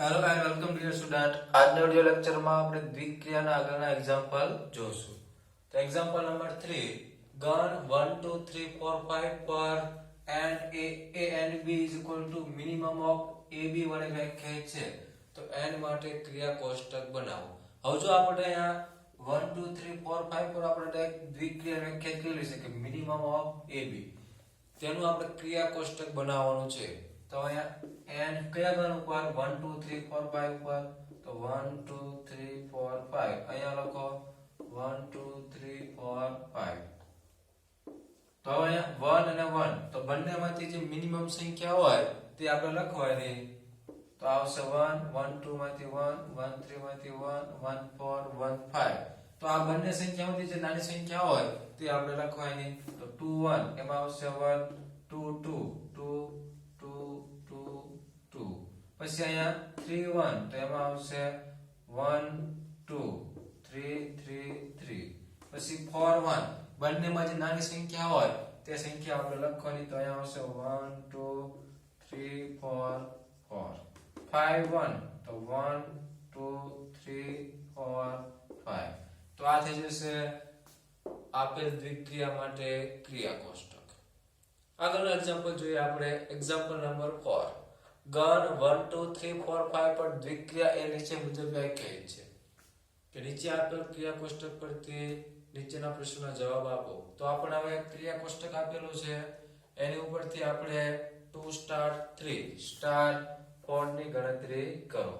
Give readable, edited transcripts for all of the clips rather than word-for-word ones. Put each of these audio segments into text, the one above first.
Hello and welcome dear student. આજના video લેક્ચરમાં આપણે દ્વિક્રિયાના આગળના એક્ઝામ્પલ જોશું. તો એક્ઝામ્પલ નંબર 3, ગણ 1 2 3 4 5 પર and a and b is equal to minimum of ab વડે વ્યાખ્યાયિત છે. તો n માટે ક્રિયા કોષ્ટક બનાવો. હવે જો આપણે અહીંયા 1 2 3 4 5 પર આપણે દ્વિક્રિયા વ્યાખ્યાયિત કરી છે કે મિનિમમ ઓફ ab, તેનું આપણે ક્રિયા કોષ્ટક બનાવવાનું છે. તો અહીંયા n કયા ગણ ઉપર 1 2 3 4 5 ઉપર, તો 1 2 3 4 5 અહીંયા લખો 1 2 3 4 5. તો અહીંયા 1 અને 1 તો બંનેમાંથી જે મિનિમમ સંખ્યા હોય તે આપણે લખવાની. તો આવશે 1 1 2 માંથી 1 1 3 માંથી 1 1 4 1 5. તો આ બંને સંખ્યામાંથી જે નાની સંખ્યા હોય તે આપણે લખવાની. તો 2 1 એમાં આવશે 1 2 2 2 પછી અહીંયા 3 1 તો એમાં આવશે 1 2 3 3 3. પછી 4 1 બંનેમાં જે નાની સંખ્યા હોય તે સંખ્યા આપણે લખવાની. તો અહીંયા આવશે 1 2 3 4 4. 5 1 તો 1 2 3 4 5. તો આ થઈ જશે આપેલ દ્વિક્રિયા માટે ક્રિયા કોષ્ટક. આગળનું એક્ઝામ્પલ જોઈએ આપણે. એક્ઝામ્પલ નંબર 4, ગણ 1 2 3 4 5 પર દ્વિક્રિયા એ નીચે મુજબ વ્યાખ્યાયિત છે કે નીચે આપેલ ક્રિયા કોષ્ટક પરથી નીચેના પ્રશ્નોના જવાબ આપો. તો આપણે હવે ક્રિયા કોષ્ટક આપેલું છે, એની ઉપરથી આપણે 2 સ્ટાર 3 સ્ટાર 4 ની ગણતરી કરો.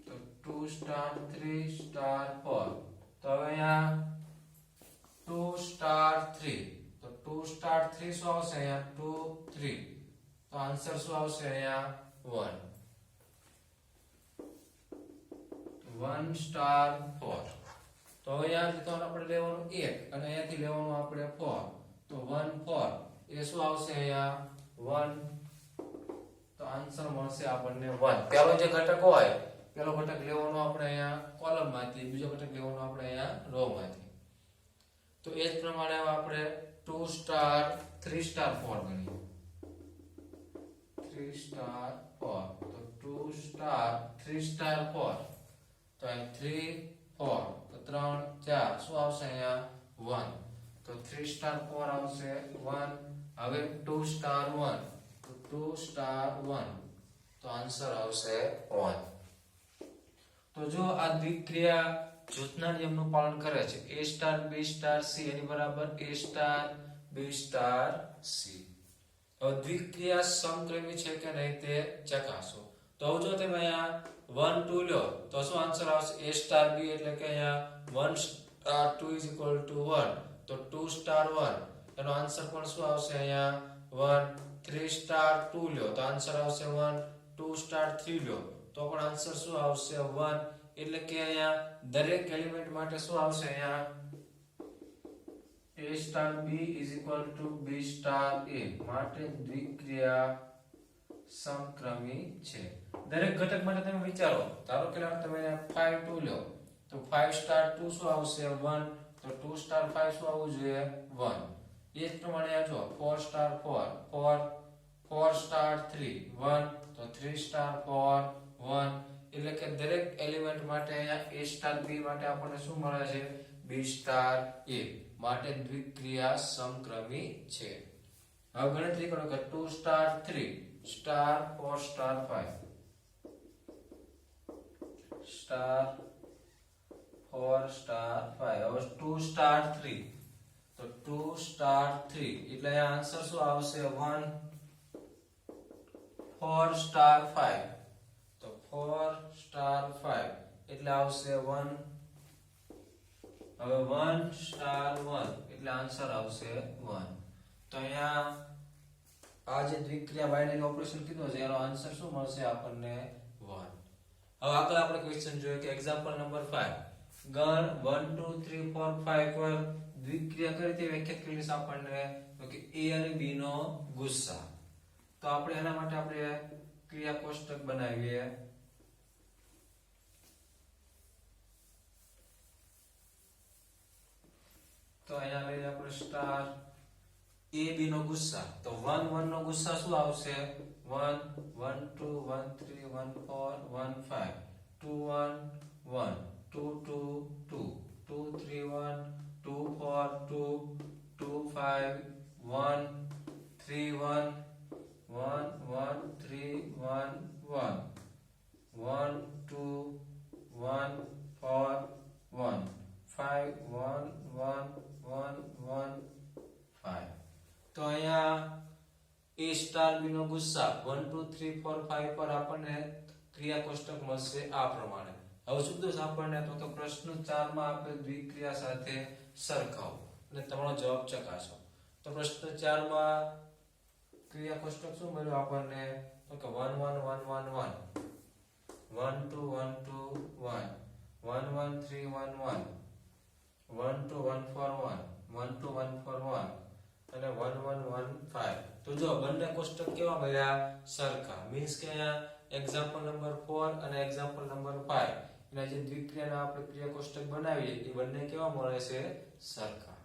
તો 2 સ્ટાર 3 સ્ટાર 4. તો હવે અહીંયા 2 સ્ટાર 3, તો 2 સ્ટાર 3 શું આવશે? અહીંયા 2 3. તો આન્સર શું આવશે? અહીંયા 1 સ્ટાર 4. તો હવે અહીંયાથી તો આપણે લેવાનું 1 અને અહીંયાથી લેવાનું આપણે 4. તો 1 4 એ શું આવશે? અહીંયા 1. તો આન્સર મળશે આપણને 1. પહેલો જે ઘટક હોય પહેલો ઘટક લેવાનો આપણે અહીંયા કોલમ માંથી, બીજો ઘટક લેવાનો આપણે અહીંયા રો માંથી. તો એ જ પ્રમાણે આપણે 2 સ્ટાર 3 સ્ટાર 4 ગણીએ. 3 સ્ટાર 4. તો 2 સ્ટાર 3 સ્ટાર 4. તો અહીં 3 4 તો 3 4 શું આવશે? અહીંયા 1. તો 3 સ્ટાર 4 આવશે 1. હવે 2 સ્ટાર 1. તો 2 સ્ટાર 1. તો આન્સર આવશે 1. તો જો આ દ્વિક્રિયા જૂથના નિયમનું પાલન કરે છે, a star b star c એની બરાબર a star b star c. હવે દ્વિક્રિયા સમક્રમી છે કે નહીં તે ચકાસો. તો જો તમે અહીંયા 1 2 લો તો શું આન્સર આવશે? a સ્ટાર b એટલે કે અહીંયા 1 સ્ટાર 2 is equal to 1. તો 2 સ્ટાર 1 એનો આન્સર પણ શું આવશે? અહીંયા 1. 3 સ્ટાર 2 લો તો આન્સર આવશે 1. 2 સ્ટાર 3 લો તો પણ આન્સર શું આવશે? 1. એટલે કે અહીંયા દરેક એલિમેન્ટ માટે શું આવશે? અહીંયા a star b is equal to b star a. માટે દ્વિક્રિયા સમક્રમી છે. દરેક ઘટક માટે તમે વિચારો. ધારો કે તમે 5 2 લો તો 5 સ્ટાર 2 શું આવશે? 1. તો 2 સ્ટાર 5 શું આવવું જોઈએ? 1. એ જ પ્રમાણે આ જો 4 સ્ટાર 4 4 સ્ટાર 3 1. તો 3 સ્ટાર 4 1. એટલે કે દરેક એલિમેન્ટ માટે અહીંયા a સ્ટાર b માટે આપણને શું મળે છે? b star a. માટે દ્વિક્રિયા સમક્રમી છે. હવે ગણતરી કરો કે 2 star 3 star 4 star 5 star 4 star 5. હવે 2 સ્ટાર 3 તો 2 સ્ટાર 3 એટલે આ આન્સર શું આવશે? 1. 4 સ્ટાર 5 તો 4 સ્ટાર 5 એટલે આવશે 1. હવે 1 સ્ટાર 1 એટલે આન્સર આવશે 1. તો અહીંયા આ જે દ્વિક્રિયા બાયનરી ઓપરેશન કીધું છે એનો આન્સર શું મળશે આપણને? 1. હવે આગળ આપણે ક્વેશ્ચન જોઈએ કે એક્ઝામ્પલ નંબર 5, ગણ 1 2 3 4 5 પર દ્વિક્રિયા કઈ રીતે વ્યાખ્યાયિત કરેલી છે આપણને? તો કે a અને b નો ગુસ્સા. તો આપણે એના માટે આપણે ક્રિયા કોષ્ટક બનાવીએ. તો અહીંયા લઈએ આપણે સ્ટાર a b નો ગુસ્સા તો 1 1 નો ગુસ્સા શું આવશે 1 1 2 1 3 1 4 1 5 2 1 1 2 2 2 2 3 1 2 4 2 2 5 1 3 1 1 1 3 1 1 1 2 1 4 1 5 1 1 1 1 5 તો અહીંયા a સ્ટાર b નો ગુસ્સા 1 2 3 4 5 પર આપણને ક્રિયા કોષ્ટક મળશે આ પ્રમાણે હવે શું દોસ્ત આપણને તો કે પ્રશ્ન 4 માં આપેલ દ્વિક્રિયા સાથે સરખાવો અને તમારો જવાબ ચકાસો તો પ્રશ્ન 4 માં ક્રિયા કોષ્ટક શું મળ્યું આપણને તો કે 1 1 1 1 1 1 2 1 2 1 1 1 3 1 1 1 2 1 4 1 1 2 1 4 1 અને 1 1 1 5 તો જો બંને કોષ્ટક કેવા મળ્યા સરખા મીન્સ કે અહીંયા એક્ઝામ્પલ નંબર 4 અને એક્ઝામ્પલ નંબર 5 એના જે દ્વિક્રિયાના આપણે ક્રિયા કોષ્ટક બનાવીએ એ બંને કેવા મળે છે સરખા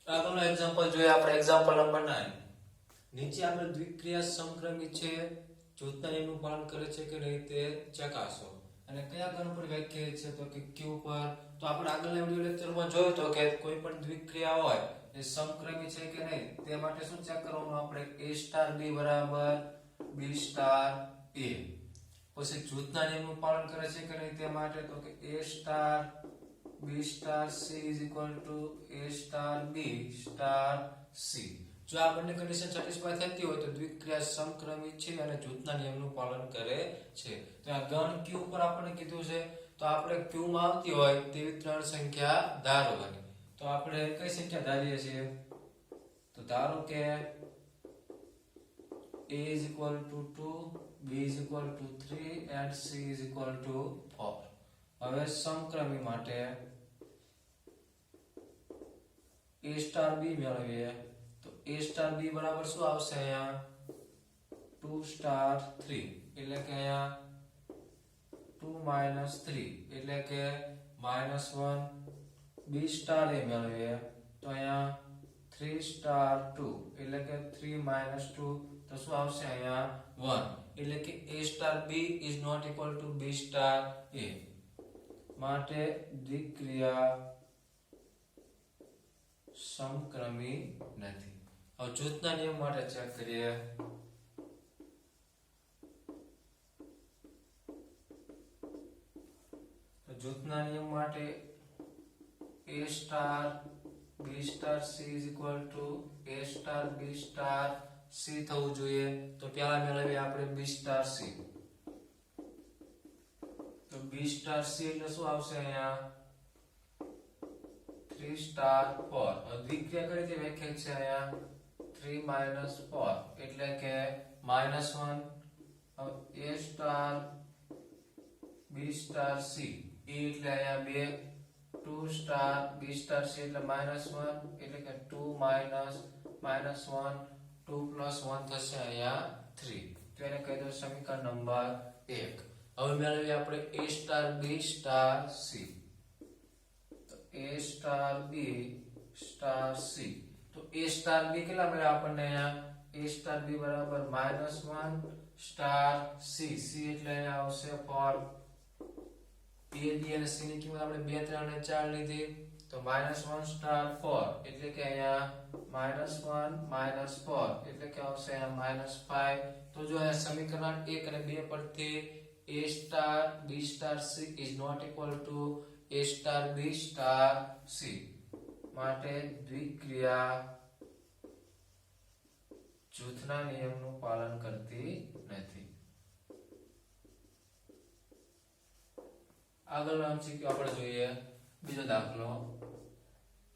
આગળનો એક્ઝામ્પલ જોઈએ આપણે એક્ઝામ્પલ નંબર 9 નીચે આપણે દ્વિક્રિયા સમક્રમિત છે જૂથના નિયમનું પાલન કરે છે કે નહીં તે ચકાસો અને કયા ગણ પર વ્યાખ્યાયિત છે તો કે q પર તો આપણે આગળના વિડિયો લેક્ચરમાં જોયું તો કે કોઈ પણ દ્વિક્રિયા હોય એ સમક્રમી છે કે નહીં તે માટે શું ચેક કરવાનું આપણે a સ્ટાર b બરાબર b સ્ટાર a પછી જૂથના નિયમનું પાલન કરે છે કે નહીં તે માટે તો કે a star b star c is equal to a star b star c જો આ બંને કન્ડિશન સેટિસ્ફાય થતી હોય તો દ્વિક્રિયા સમક્રમિત છે અને જૂથના નિયમનું પાલન કરે છે તો આ ગણ q પર આપણે કીધું છે તો આપણે q માં આવતી હોય તેવી ત્રણ સંખ્યા ધારવાની તો આપણે કઈ સંખ્યા ધારીએ છીએ તો ધારો કે a is equal to 2 b is equal to 3 and c is equal to 4 હવે સમક્રમી માટે a સ્ટાર b મેળવીએ તો a સ્ટાર b બરાબર શું આવશે અહીંયા 2 સ્ટાર 3 એટલે કે અહીંયા 2 - 3 એટલે કે -1 b સ્ટાર a મેળવીએ તો અહીંયા 3 સ્ટાર 2 એટલે કે 3 - 2 તો શું આવશે અહીંયા 1 એટલે કે a star b is not equal to b star a માટે દ્વિક્રિયા સમક્રમી નથી હવે જૂથના નિયમ માટે ચેક કરીએ તો જૂથના નિયમ માટે a star b star c is equal to a star b star c થવું જોઈએ તો પહેલા મેળવીએ આપણે b સ્ટાર c તો b સ્ટાર c એટલે શું આવશે અહીંયા 3 સ્ટાર 4 દ્વિક્રિયા કઈ રીતે વ્યાખ્યાયિત છે અહીંયા 3 - 4 એટલે કે -1 a star b star c e એટલે અહીંયા 2 સ્ટાર b સ્ટાર c એટલે -1 એટલે કે 2 - -1 2 + 1 થશે અહીંયા 3 તો એને કહી દો સમીકરણ નંબર 1 હવે મેળવીએ આપણે a star b star c તો a star b star c તો a સ્ટાર b કેટલા મળ્યા આપણને અહીંયા a સ્ટાર b બરાબર -1 સ્ટાર c c એટલે અહીંયા આવશે 4 a b અને c ની કિંમત આપણે 2 3 અને 4 લીધી તો -1 સ્ટાર 4 એટલે કે અહીંયા -1 - 4 એટલે કે આવશે અહીંયા -5 તો જો અહીંયા સમીકરણ 1 અને 2 પરથી a star b star c is not equal to a star b star c માટે દ્વિક્રિયા જૂથના નિયમનું પાલન કરતી નથી આગળનો MCQ આપણે જોઈએ બીજો દાખલો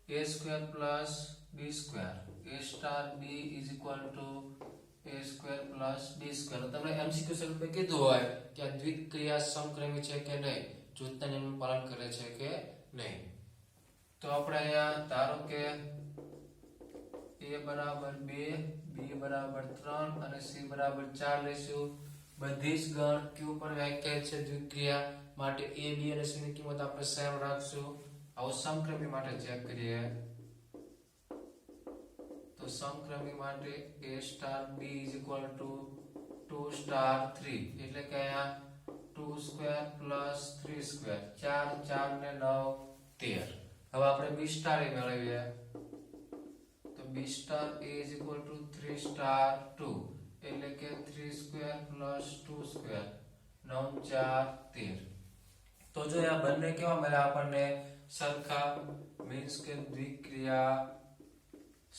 a square plus b square a star b is equal to a square plus b square તમને MCQ સ્વરૂપે કીધું હોય કે આ દ્વિક્રિયા સમક્રમી છે કે નહીં જૂથના નિયમનું પાલન કરે છે કે નહીં તો આપણે અહીંયા ધારો કે a બરાબર 2 b બરાબર 3 અને c બરાબર 4 લેશું બધી જ ગણ q પર વ્યાખ્યાયિત છે દ્વિક્રિયા માટે a b અને c ની કિંમત આપણે સેમ રાખશું. આવો સમક્રમી માટે ચેક કરીએ તો સમક્રમી માટે a star b is equal to 2 star 3 એટલે કે અહીંયા 2 સ્ક્વેર પ્લસ 3 સ્ક્વેર 4 4 ને 9 13. હવે આપણે b સ્ટાર એ મેળવીએ તો b star a is equal to 3 star 2 એટલે કે 3 સ્ક્વેર પ્લસ 2 સ્ક્વેર 9 4 13. તો જો આ બંને કેવા મળ્યા આપણને સરખા મીન્સ કે દ્વિક્રિયા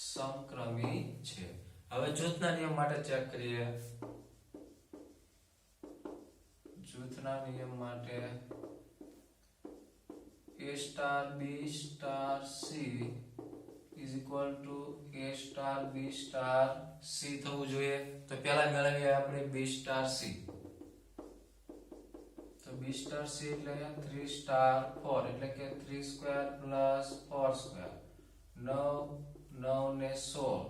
સમક્રમી છે. હવે જૂથના નિયમ માટે ચેક કરીએ. જૂથના નિયમ માટે a star b star c is equal to a star b star c થવું જોઈએ. તો પહેલા મેળવીએ આપણે b સ્ટાર c. તો b સ્ટાર c એટલે 3 સ્ટાર 4 એટલે કે 3 સ્ક્વેર પ્લસ 4 સ્ક્વેર 9 9 ને 16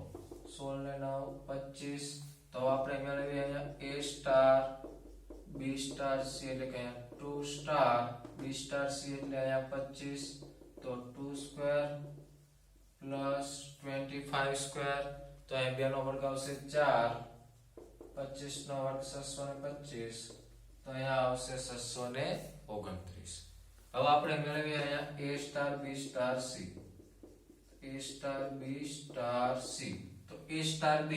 16 ને 9 25. તો આપણે મેળવીએ અહીંયા a star b star c એટલે કે 2 સ્ટાર b સ્ટાર c એટલે અહીંયા 25. તો 2 સ્ક્વેર પ્લસ 25 સ્ક્વેર તો અહીંયા 2 નો વર્ગ આવશે 4 25 નો વર્ગ 625 તો અહીંયા આવશે 629. હવે આપણે મેળવીએ અહીંયા a star b star c. a star b star c તો a સ્ટાર b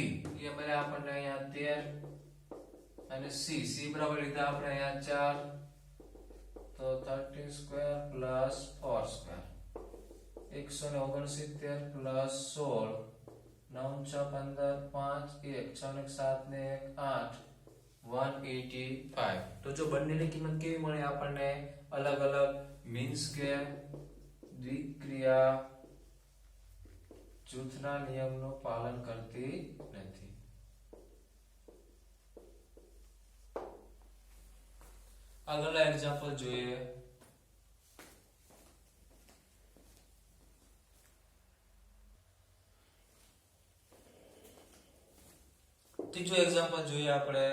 એ મળે આપણને અહીંયા 13 અને c બરાબર લીધા આપણે અહીંયા 4 તો 13 સ્ક્વેર પ્લસ 4 સ્ક્વેર 169 પ્લસ 16 9 6 15 5 1 6 ને 7 ને 1 8 185. તો જો બંનેની કિંમત કેવી મળે આપણને અલગ અલગ મીન્સ કે દ્વિક્રિયા જૂથના નિયમનું પાલન કરતી નથી. આગળના એક્ઝામ્પલ જોઈએ. ત્રીજો એક્ઝામ્પલ જોઈએ આપણે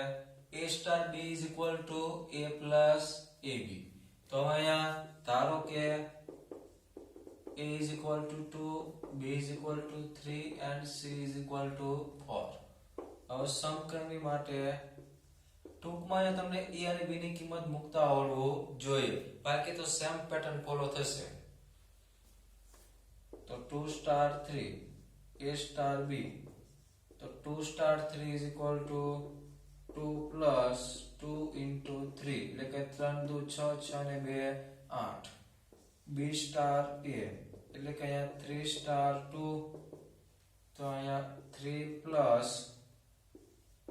a star b is equal to a plus ab. તો અહીંયા ધારો કે a is equal to 2 b is equal to 3 and c is equal to 4. હવે સમક્રમી માટે ટૂંકમાં તમને a અને b ની કિંમત મૂકતા આવડવું જોઈએ, બાકી તો સેમ પેટર્ન ફોલો થશે. તો 2 સ્ટાર 3 a સ્ટાર b તો 2 star 3 is equal to 2 plus 2 into 3 એટલે કે 3 દુ 6 6 ને 2 8. b સ્ટાર a એટલે કે અહીંયા 3 સ્ટાર 2 તો અહીંયા 3 plus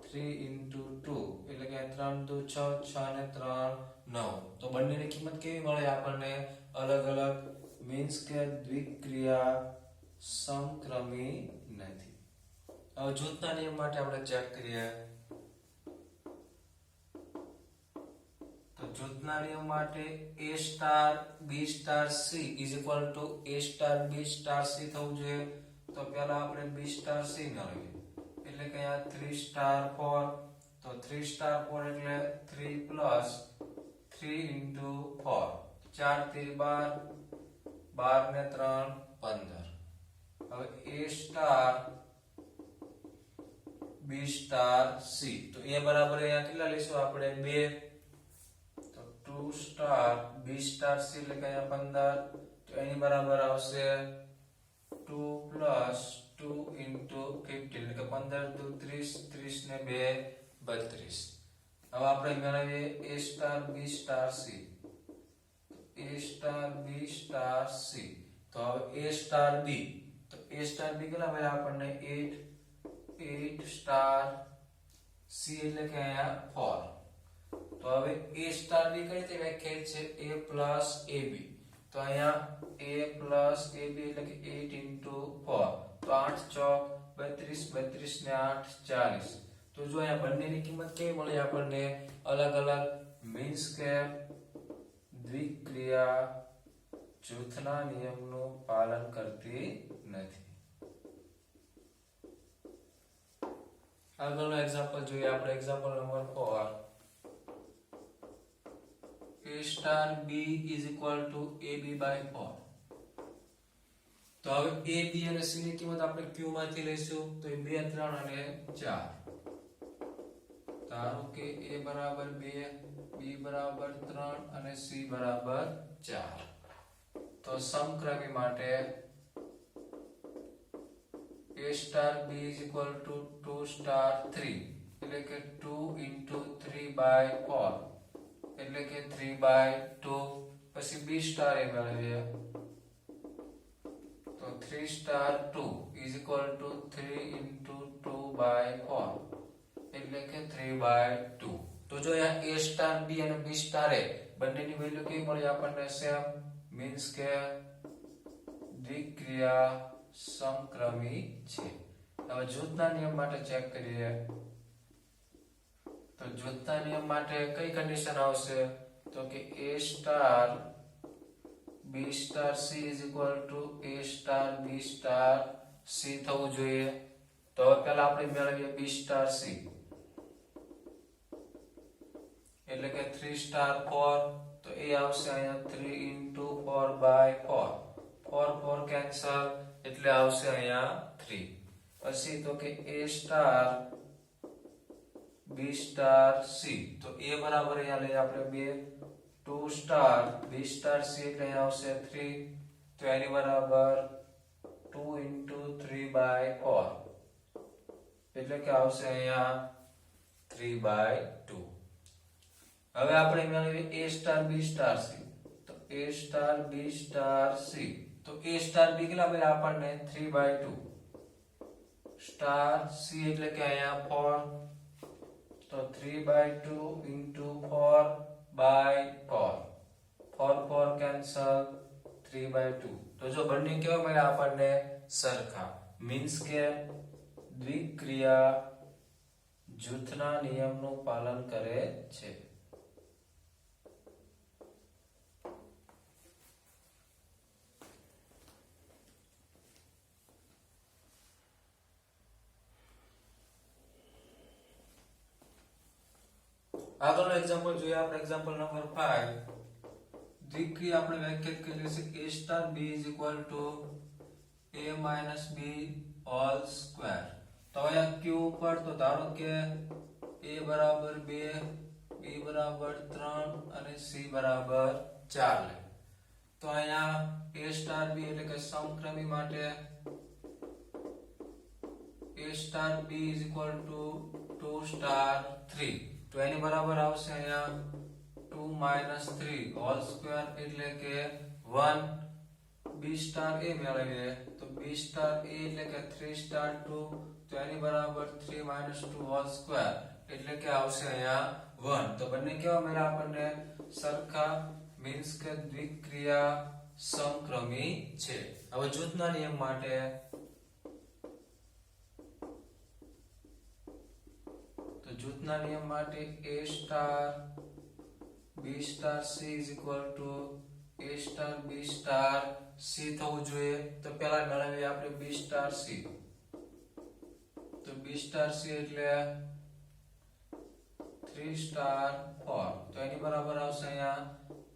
3 into 2 એટલે કે 3 દુ 6 6 ને 3 9. તો બંનેની કિંમત કેવી મળે આપણને અલગ અલગ મીન્સ કે દ્વિક્રિયા સમક્રમી નથી. હવે જૂથના નિયમ માટે આપણે ચેક કરીએ. તો જૂથના નિયમ માટે a star b star c is equal to a star b star c થવું જોઈએ. તો પહેલા આપણે b સ્ટાર c મેળવીએ એટલે કે આ 3 સ્ટાર 4 તો 3 સ્ટાર 4 એટલે 3 plus 3 into 4 4 3 12 12 ને 3 15. હવે a star b star c તો એ બરાબર અહીંયા કેટલા લઈશું આપણે 2 તો 2 સ્ટાર b સ્ટાર c એટલે કે અહીંયા 15 તો એની બરાબર આવશે 2 plus 2 into 15 એટલે કે 15 દુ 30 30 ને 2 32. હવે આપણે મેળવીએ a star b star c. a star b star c તો હવે a સ્ટાર b તો a સ્ટાર b કેટલા મળ્યા આપણને 8 સ્ટાર c એટલે કે અહીંયા 4. તો હવે a સ્ટાર b કઈ રીતે વ્યાખ્યાયિત છે a plus ab. તો અહીંયા a plus ab એટલે કે 8 into 4 તો 8 ચોક 32 32 ને 8 40. તો જો અહીંયા બંનેની કિંમત કેવી મળી આપણને અલગ અલગ મીન્સ કે દ્વિક્રિયા જૂથના નિયમનું પાલન કરતી નથી. આગળનો એક્ઝામ્પલ જોઈએ આપણે example number 4. a star b is equal to ab by 4. તો હવે a b અને c ની કિંમત આપણે q માંથી લઈશું તો એ 2 3 અને 4. ધારો કે a બરાબર 2 b બરાબર 3 અને c બરાબર 4. તો સમક્રમી માટે a star b is equal to 2 star 3 એટલે કે 2 into 3 by 4 એટલે કે 3 by 2. પછી b star એ મેળવીએ તો 3 star 2 is equal to 3 into 2 by 4 એટલે કે 3 by 2. તો જો અહીંયા a star b અને b star એ બંનેની વેલ્યુ કેવી મળી આપણને સેમ મીન્સ કે દ્વિક્રિયા સમક્રમી છે. હવે જૂથના નિયમ માટે ચેક કરીએ તો જૂથના નિયમ માટે કઈ કન્ડિશન આવશે તો કે a star b star c is equal to a star b star c થવું જોઈએ. તો હવે પહેલા આપણે મેળવીએ b star c એટલે કે 3 star 4 તો એ આવશે અહીંયા 3 into 4 by 4 4 4 કેન્સલ એટલે આવશે અહીંયા 3. પછી તો કે a star b star c તો a બરાબર અહીંયા લઈએ આપણે 2 2 star b star c એટલે અહીંયા આવશે 3 તો એની બરાબર 2 into 3 by 4 એટલે કે આવશે અહીંયા 3 by 2. હવે આપણે મેળવીએ a star b star c તો a star b star c તો a star b કેટલા મળ્યા આપણને 3 by 2 star c એટલે કે અહીંયા 4 તો 3 by 2 into 4 by 4 4 4 cancel 3 by 2. તો જો બંને કેવા મળ્યા આપણને સરખા મીન્સ કે દ્વિક્રિયા જૂથના નિયમનું પાલન કરે છે. આગળનો એક્ઝામ્પલ જોઈએ આપણે એક્ઝામ્પલ નંબર 5. દ્વિક્રિયા આપણે વ્યાખ્યાયિત કરેલી છે a star b is equal to a minus b all square. તો અહીંયા q ઉપર તો ધારો કે a બરાબર 2 b બરાબર 3 અને c બરાબર 4 લે. તો અહીંયા a star b એટલે કે સમક્રમી માટે a star b is equal to 2 star 3 તો એની બરાબર આવશે અહીંયા 2 minus 3 હોલ સ્ક્વેર એટલે કે 1. b star a મેળવીએ તો b star a એટલે કે 3 star 2 તો એની બરાબર 3 minus 2 હોલ સ્ક્વેર એટલે કે આવશે અહીંયા 1. તો બંને કેવા મળ્યા આપણને સરખા મીન્સ કે દ્વિક્રિયા સમક્રમી છે. હવે જૂથના નિયમ માટે જૂથના નિયમ માટે a star b star c is equal to a star b star c થવું જોઈએ. તો પહેલા મેળવીએ આપણે b star c તો b star c એટલે 3 star 4 તો એની બરાબર આવશે અહીંયા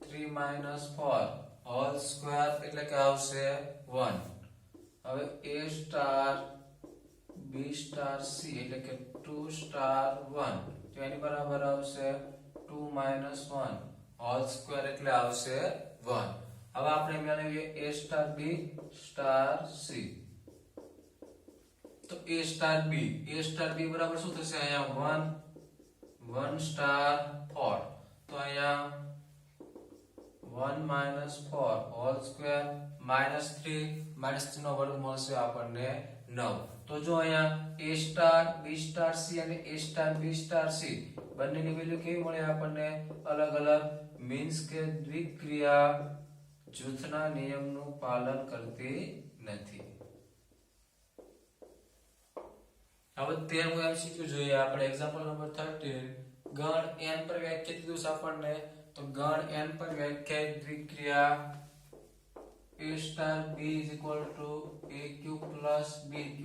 3 minus 4 હોલ સ્ક્વેર એટલે કે આવશે 1. હવે a star b star c એટલે કે 2 star 1 તો એની બરાબર આવશે 2 minus 1 હોલ સ્ક્વેર એટલે આવશે 1. હવે આપણે મેળવીએ a star b star c તો a star b બરાબર શું થશે અહીંયા 1 star 4 તો અહીંયા 1 minus 4 હોલ સ્ક્વેર -3 -3 નો વર્ગ મળશે આપણને 9. તો જો અહીંયા a star b star c અને a star b star c બંનેની વેલ્યુ કેવી મળે આપણને અલગ અલગ મીન્સ કે દ્વિક્રિયા જૂથના નિયમનું પાલન કરતી નથી. હવે 13મું MCQ જોઈએ આપણે એક્ઝામ્પલ નંબર 13. ગણ n પર વ્યાખ્યાયિત કીધું છે આપણને તો ગણ n પર વ્યાખ્યાયિત દ્વિક્રિયા a star b is equal to aq plus bq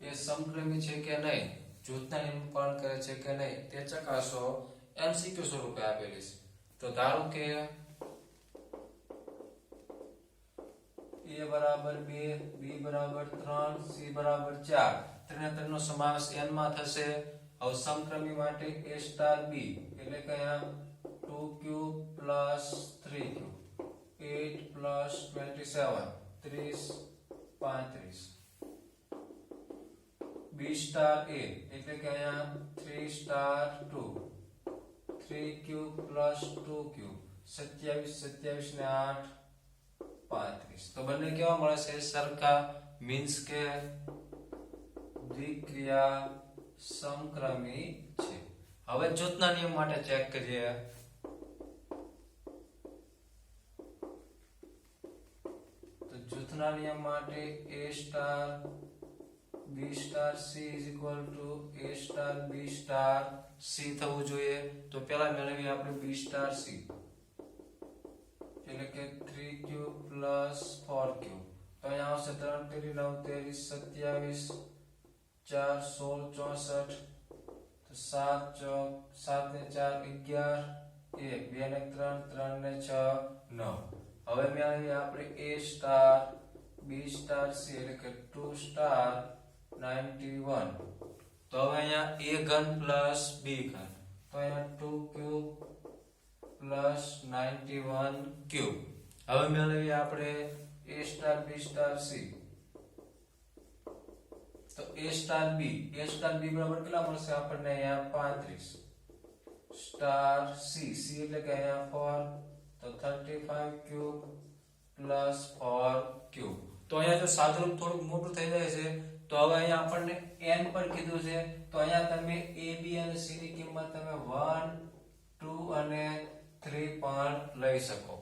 એ સમક્રમી છે કે નહીં જૂથના નિયમનું પાલન કરે છે કે નહીં તે ચકાસો MCQ સ્વરૂપે આપેલી છે. તો ધારો કે a બરાબર 2, b બરાબર 3, c બરાબર 4 ત્રણે ત્રણનો સમાવેશ n માં થશે. હવે સમક્રમી માટે a સ્ટાર b એટલે કે અહીંયા 2q plus 3q 8 plus 27 30 35 b star a એટલે કે અહીંયા 3 સ્ટાર 2 3q plus 2q 27 27 ને 8 35 તો બંને કેવા મળે છે? સરખા, મીન્સ કે દ્વિક્રિયા સમક્રમી છે. હવે જૂથના નિયમ માટે ચેક કરીએ. તો જૂથના નિયમ માટે a star b star c is equal to a star b star c થવું જોઈએ. તો પહેલા મેળવીએ આપણે b સ્ટાર c એટલે કે 3q plus 4q. તો અહીંયા આવશે 3 તેરી 9 તેરી 27 4 16 64 તો 7 7 ને 4 11 1 2 ને 3 3 ને 6 9. હવે મેળવીએ આપણે a star b star c એટલે કે 2 સ્ટાર 91. તો હવે અહીંયા a ઘન પ્લસ b ઘન તો અહીંયા 2q plus 91 ક્યુબ. હવે મેળવીએ આપણે a star b star c. તો a સ્ટાર b બરાબર કેટલા મળશે આપણને? અહીંયા 35 સ્ટાર c એટલે કે અહીંયા 4 તો 35 ક્યુબ plus 4 ક્યુબ. તો અહીંયા જો સાદુરૂપ થોડું મોટું થઈ જાય છે તો હવે અહીંયા આપણને n પર કીધું છે. તો અહીંયા તમે a b અને c ની કિંમત તમે 1 2 અને 3 પણ લઈ શકો.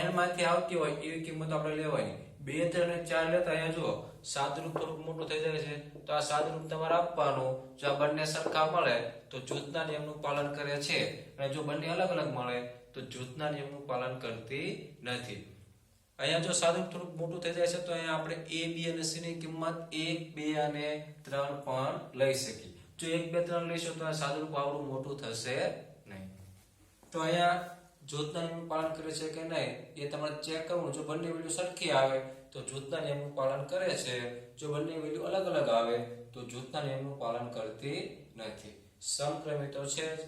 n માંથી આવતી હોય એવી કિંમત આપણે લેવાની. 2 3 અને 4 લેતા અહીંયા જુઓ સાદુરૂપ થોડું મોટું થઈ જાય છે તો આ સાદુરૂપ તમારે આપવાનું. જો આ બંને સરખા મળે તો જૂથના નિયમનું પાલન કરે છે અને જો બંને અલગ અલગ મળે તો જૂથના નિયમનું પાલન કરતી નથી. અહીંયા જો સાદુરૂપ થોડું મોટું થઈ જાય છે તો અહીંયા આપણે a b અને c ની કિંમત 1 2 અને 3 પણ લઈ શકીએ. જો 1 2 3 લઈશું તો આ સાદુરૂપ આવડું મોટું થશે નહીં. તો અહીંયા જૂથના નિયમનું પાલન કરે છે કે નહીં એ તમારે ચેક કરવું. જો બંને વેલ્યુ સરખી આવે તો જૂથના નિયમનું પાલન કરે છે. જો બંને વેલ્યુ અલગ અલગ આવે તો જૂથના નિયમનું પાલન કરતી નથી. સમક્રમી તો છે જ